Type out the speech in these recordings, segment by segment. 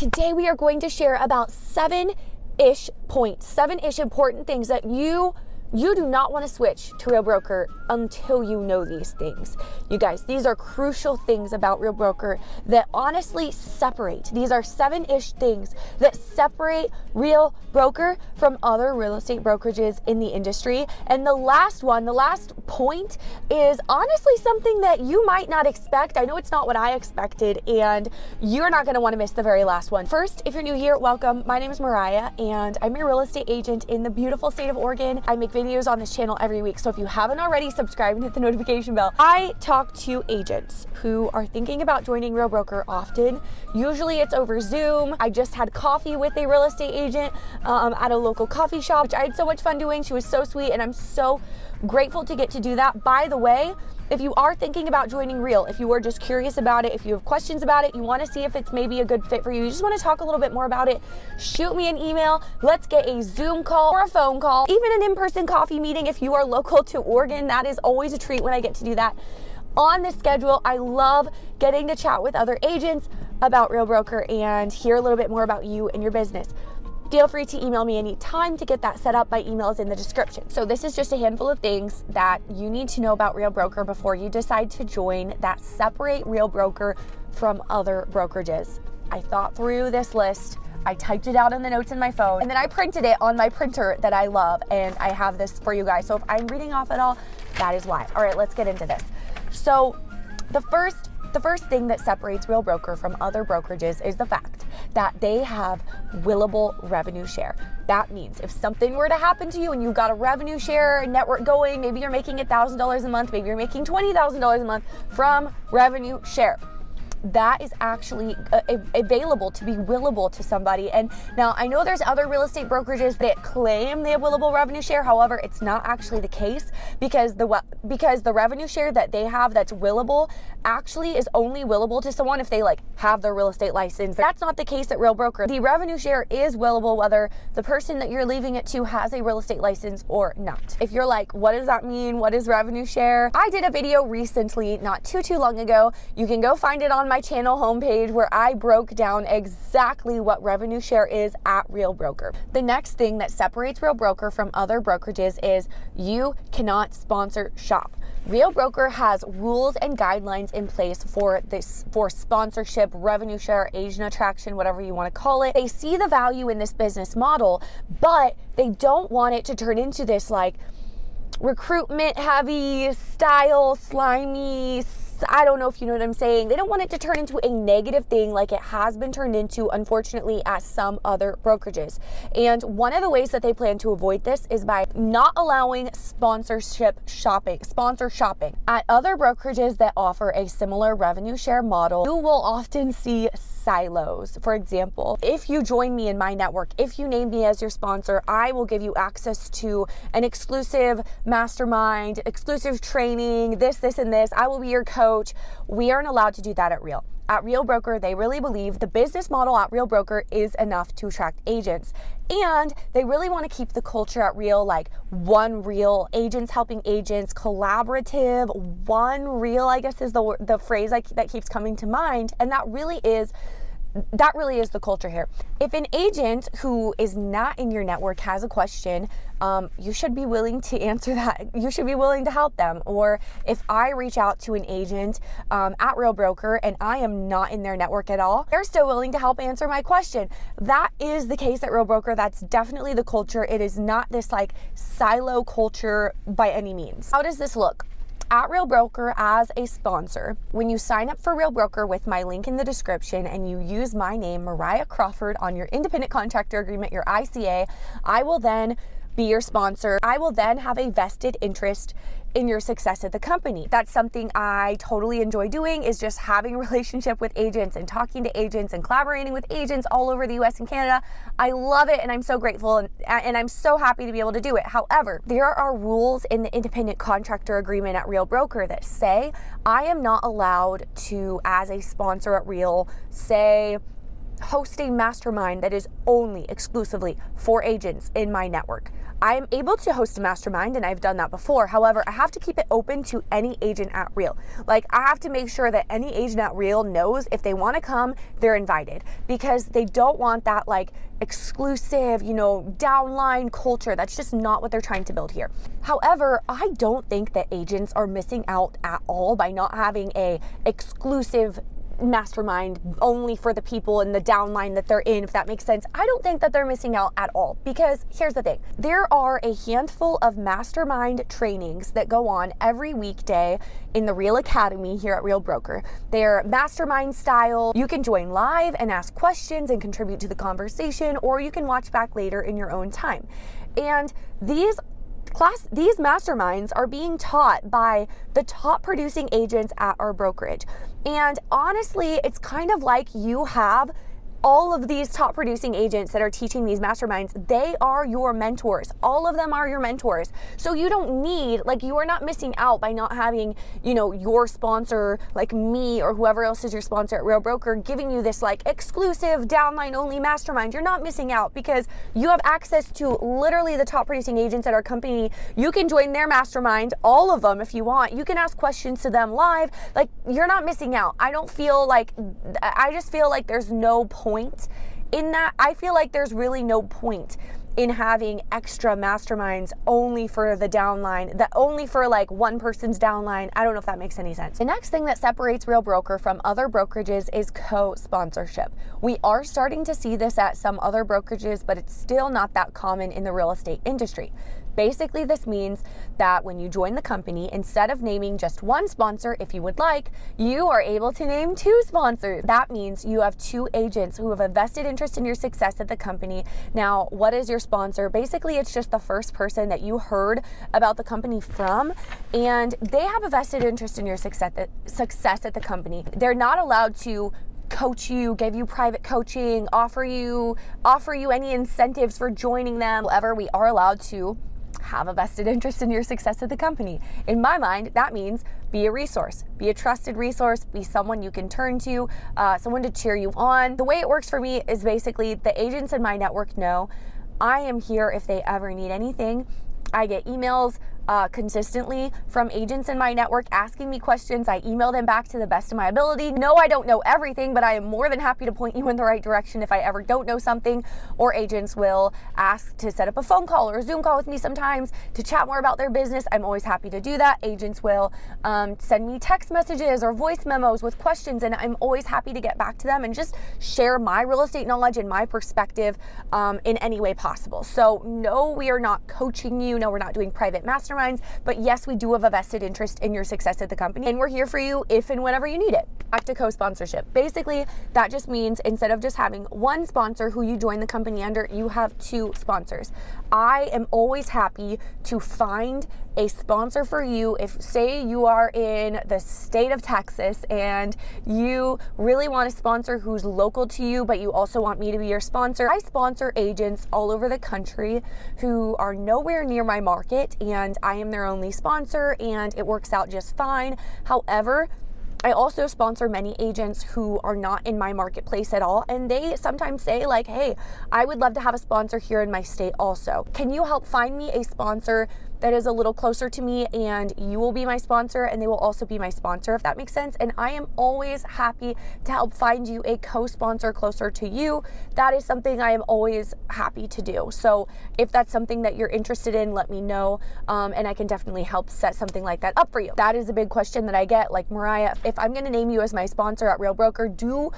Today we are going to share about seven-ish important things that you do not want to switch to Real Broker until you know these things. You guys, these are crucial things about Real Broker that honestly separate. These are seven-ish things that separate Real Broker from other real estate brokerages in the industry. And the last point is honestly something that you might not expect. I know it's not what I expected, and you're not going to want to miss the very last one. First, if you're new here, welcome. My name is Mariah, and I'm a real estate agent in the beautiful state of Oregon. I make videos on this channel every week, so if you haven't already, subscribe and hit the notification bell. I talk to agents who are thinking about joining Real Broker often. Usually it's over Zoom. I just had coffee with a real estate agent at a local coffee shop, which I had so much fun doing. She was so sweet, and I'm so grateful to get to do that. By the way, if you are thinking about joining Real, if you are just curious about it, if you have questions about it, you want to see if it's maybe a good fit for you, you just want to talk a little bit more about it, shoot me an email. Let's get a Zoom call or a phone call, even an in-person coffee meeting if you are local to Oregon. That is always a treat when I get to do that on the schedule. I love getting to chat with other agents about Real Broker and hear a little bit more about you and your business. Feel free to email me anytime to get that set up. My email is in the description. So this is just a handful of things that you need to know about Real Broker before you decide to join that separate Real Broker from other brokerages. I thought through this list. I typed it out in the notes in my phone, and then I printed it on my printer that I love, and I have this for you guys. So if I'm reading off at all, that is why. All right, let's get into this. So the first thing that separates Real Broker from other brokerages is the fact that they have willable revenue share. That means if something were to happen to you and you got a revenue share network going, maybe you're making $1,000 a month, maybe you're making $20,000 a month from revenue share. That is actually available to be willable to somebody. And now I know there's other real estate brokerages that claim they have willable revenue share. However, it's not actually the case because the revenue share that they have that's willable actually is only willable to someone if they have their real estate license. That's not the case at Real Broker. The revenue share is willable whether the person that you're leaving it to has a real estate license or not. If you're like, what does that mean? What is revenue share? I did a video recently, not too long ago. You can go find it on my channel homepage where I broke down exactly what revenue share is at Real Broker. The next thing that separates Real Broker from other brokerages is you cannot sponsor shop. Real Broker has rules and guidelines in place for sponsorship, revenue share, agent attraction, whatever you want to call it. They see the value in this business model, but they don't want it to turn into this recruitment heavy style, slimy, I don't know if you know what I'm saying. They don't want it to turn into a negative thing like it has been turned into, unfortunately, at some other brokerages. And one of the ways that they plan to avoid this is by not allowing sponsor shopping. At other brokerages that offer a similar revenue share model, you will often see silos. For example, if you join me in my network, if you name me as your sponsor, I will give you access to an exclusive mastermind, exclusive training, this, and this. I will be your coach. We aren't allowed to do that at Real. At Real Broker, they really believe the business model at Real Broker is enough to attract agents. And they really want to keep the culture at Real one Real, agents helping agents, collaborative, one Real, I guess is the phrase that keeps coming to mind. And that really is the culture here. If an agent who is not in your network has a question, you should be willing to answer that. You should be willing to help them. Or if I reach out to an agent at Real Broker and I am not in their network at all, they're still willing to help answer my question. That is the case at Real Broker. That's definitely the culture. It is not this silo culture by any means. How does this look? At Real Broker as a sponsor, when you sign up for Real Broker with my link in the description and you use my name, Mariah Crawford, on your independent contractor agreement, your ICA, I will then be your sponsor. I will then have a vested interest in your success at the company. That's something I totally enjoy doing, is just having a relationship with agents and talking to agents and collaborating with agents all over the US and Canada. I love it, and I'm so grateful, and I'm so happy to be able to do it. However, there are rules in the independent contractor agreement at Real Broker that say I am not allowed to, as a sponsor at Real, say host a mastermind that is only exclusively for agents in my network. I'm able to host a mastermind, and I've done that before. However, I have to keep it open to any agent at Real. Like, I have to make sure that any agent at Real knows if they want to come, they're invited, because they don't want that like exclusive, downline culture. That's just not what they're trying to build here. However, I don't think that agents are missing out at all by not having a exclusive mastermind only for the people in the downline that they're in, if that makes sense. I don't think that they're missing out at all, because here's the thing. There are a handful of mastermind trainings that go on every weekday in the Real Academy here at Real Broker. They're mastermind style. You can join live and ask questions and contribute to the conversation, or you can watch back later in your own time. And these masterminds are being taught by the top producing agents at our brokerage. And honestly, it's kind of like you have all of these top producing agents that are teaching these masterminds. They are your mentors. All of them are your mentors. So you don't need, you are not missing out by not having, your sponsor, like me or whoever else is your sponsor at Real Broker, giving you this exclusive downline only mastermind. You're not missing out, because you have access to literally the top producing agents at our company. You can join their mastermind, all of them if you want. You can ask questions to them live. You're not missing out. I just feel like there's no point in that. I feel like there's really no point in having extra masterminds only for the downline, that only for one person's downline. I don't know if that makes any sense. The next thing that separates Real Broker from other brokerages is co-sponsorship. We are starting to see this at some other brokerages, but it's still not that common in the real estate industry. Basically, this means that when you join the company, instead of naming just one sponsor, if you would like, you are able to name 2 sponsors. That means you have 2 agents who have a vested interest in your success at the company. Now, what is your sponsor? Basically, it's just the first person that you heard about the company from, and they have a vested interest in your success at the company. They're not allowed to coach you, give you private coaching, offer you any incentives for joining them. However, we are allowed to have a vested interest in your success at the company. In my mind, that means be a resource, be a trusted resource, be someone you can turn to, someone to cheer you on. The way it works for me is basically the agents in my network know I am here if they ever need anything. I get emails consistently from agents in my network asking me questions. I email them back to the best of my ability. No, I don't know everything, but I am more than happy to point you in the right direction if I ever don't know something. Or agents will ask to set up a phone call or a Zoom call with me sometimes to chat more about their business. I'm always happy to do that. Agents will send me text messages or voice memos with questions, and I'm always happy to get back to them and just share my real estate knowledge and my perspective in any way possible. So no, we are not coaching you. No, we're not doing private masterminds. But yes, we do have a vested interest in your success at the company, and we're here for you if and whenever you need it. Back to co-sponsorship. Basically, that just means instead of just having one sponsor who you join the company under, you have 2 sponsors. I am always happy to find a sponsor for you. If, say, you are in the state of Texas and you really want a sponsor who's local to you, but you also want me to be your sponsor. I sponsor agents all over the country who are nowhere near my market, and I am their only sponsor, and it works out just fine. However, I also sponsor many agents who are not in my marketplace at all, and they sometimes say hey, I would love to have a sponsor here in my state also. Can you help find me a sponsor that is a little closer to me, and you will be my sponsor and they will also be my sponsor, if that makes sense? And I am always happy to help find you a co-sponsor closer to you. That is something I am always happy to do. So if that's something that you're interested in, let me know, and I can definitely help set something like that up for you. That is a big question that I get, Mariah, if I'm going to name you as my sponsor at Real Broker, do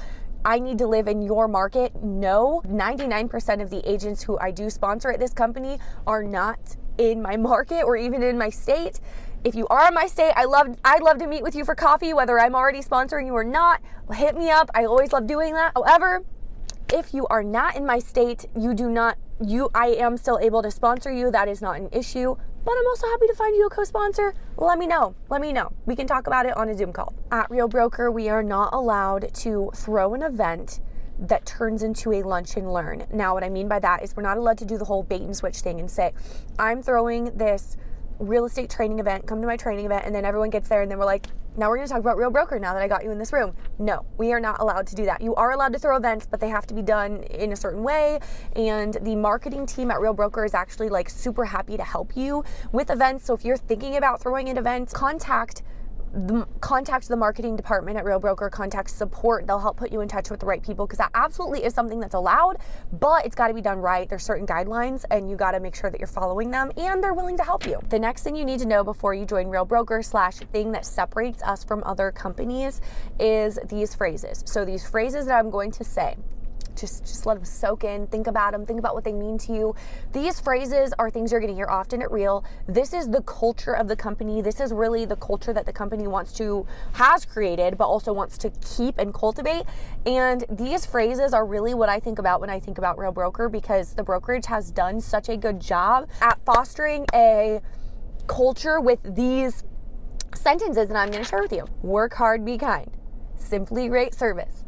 I need to live in your market? No. 99% of the agents who I do sponsor at this company are not in my market or even in my state. If you are in my state, I'd love to meet with you for coffee, whether I'm already sponsoring you or not. Hit me up. I always love doing that. However, if you are not in my state, I am still able to sponsor you. That is not an issue. But I'm also happy to find you a co-sponsor. Let me know. We can talk about it on a Zoom call. At Real Broker, we are not allowed to throw an event that turns into a lunch and learn. Now, what I mean by that is we're not allowed to do the whole bait and switch thing and say, I'm throwing this real estate training event, come to my training event, and then everyone gets there and then we're like, now we're going to talk about Real Broker now that I got you in this room. No, we are not allowed to do that. You are allowed to throw events, but they have to be done in a certain way. And the marketing team at Real Broker is actually like super happy to help you with events. So if you're thinking about throwing an event, contact the marketing department at Real Broker, contact support. They'll help put you in touch with the right people, because that absolutely is something that's allowed, but it's got to be done right. There's certain guidelines and you got to make sure that you're following them, and they're willing to help you. The next thing you need to know before you join Real Broker / thing that separates us from other companies is these phrases. So these phrases that I'm going to say, just let them soak in, think about them, think about what they mean to you. These phrases are things you're going to hear often at Real. This is the culture of the company. This is really the culture that the company has created, but also wants to keep and cultivate. And these phrases are really what I think about when I think about Real Broker, because the brokerage has done such a good job at fostering a culture with these sentences that I'm going to share with you. Work hard, be kind. Simply great service.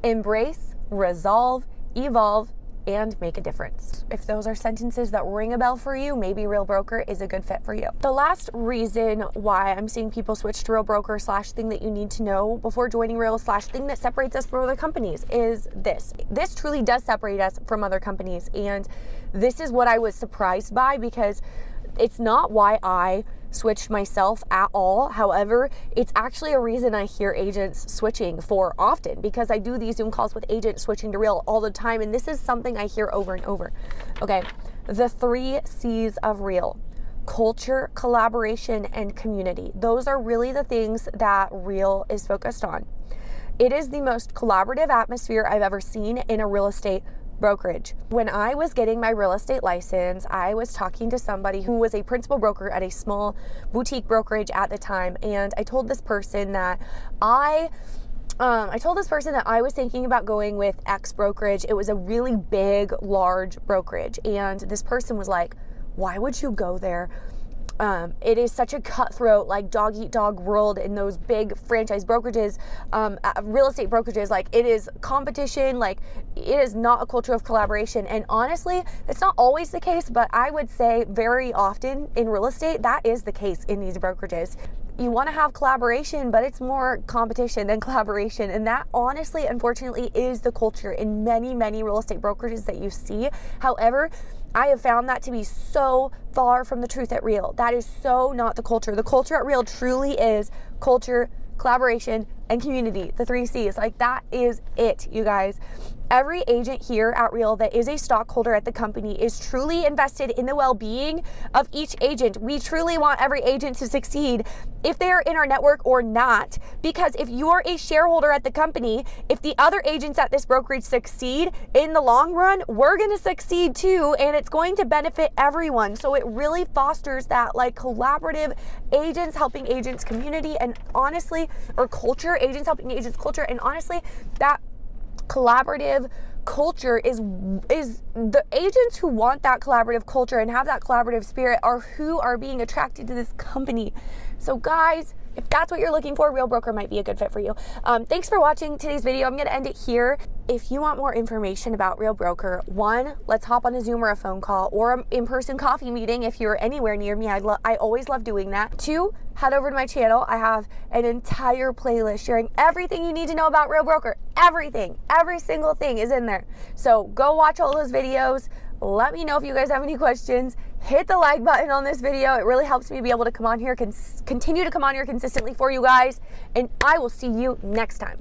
Embrace, resolve, evolve, and make a difference. If those are sentences that ring a bell for you, maybe Real Broker is a good fit for you. The last reason why I'm seeing people switch to Real Broker / thing that you need to know before joining Real / thing that separates us from other companies is this. This truly does separate us from other companies, and this is what I was surprised by, because it's not why I switched myself at all. However, it's actually a reason I hear agents switching for often, because I do these Zoom calls with agents switching to Real all the time, and this is something I hear over and over. Okay, the 3 C's of Real: culture, collaboration, and community. Those are really the things that Real is focused on. It is the most collaborative atmosphere I've ever seen in a real estate brokerage. When I was getting my real estate license, I was talking to somebody who was a principal broker at a small boutique brokerage at the time, and I told this person that I was thinking about going with X brokerage. It was a really big, large brokerage, and this person was like, "Why would you go there? It is such a cutthroat, like dog-eat-dog world in those big franchise brokerages, real estate brokerages. Like, it is competition. Like, it is not a culture of collaboration." And honestly, it's not always the case, but I would say very often in real estate, that is the case in these brokerages. You want to have collaboration, but it's more competition than collaboration. And that honestly, unfortunately, is the culture in many, many real estate brokerages that you see. However, I have found that to be so far from the truth at Real. That is so not the culture. The culture at Real truly is culture, collaboration, and community. The 3 C's. Like, that is it, you guys. Every agent here at Real that is a stockholder at the company is truly invested in the well-being of each agent. We truly want every agent to succeed, if they are in our network or not. Because if you're a shareholder at the company, if the other agents at this brokerage succeed in the long run, we're going to succeed too, and it's going to benefit everyone. So it really fosters that like collaborative agents helping agents community, and honestly, or culture, agents helping agents culture, and honestly, that collaborative culture is the agents who want that collaborative culture and have that collaborative spirit are who are being attracted to this company. So guys, if that's what you're looking for, Real Broker might be a good fit for you. Thanks for watching today's video. I'm going to end it here. If you want more information about Real Broker, 1, let's hop on a Zoom or a phone call or an in-person coffee meeting if you're anywhere near me. I always love doing that. 2, head over to my channel. I have an entire playlist sharing everything you need to know about Real Broker. Everything, every single thing is in there. So go watch all those videos. Let me know if you guys have any questions. Hit the like button on this video. It really helps me be able to come on here, continue to come on here consistently for you guys. And I will see you next time.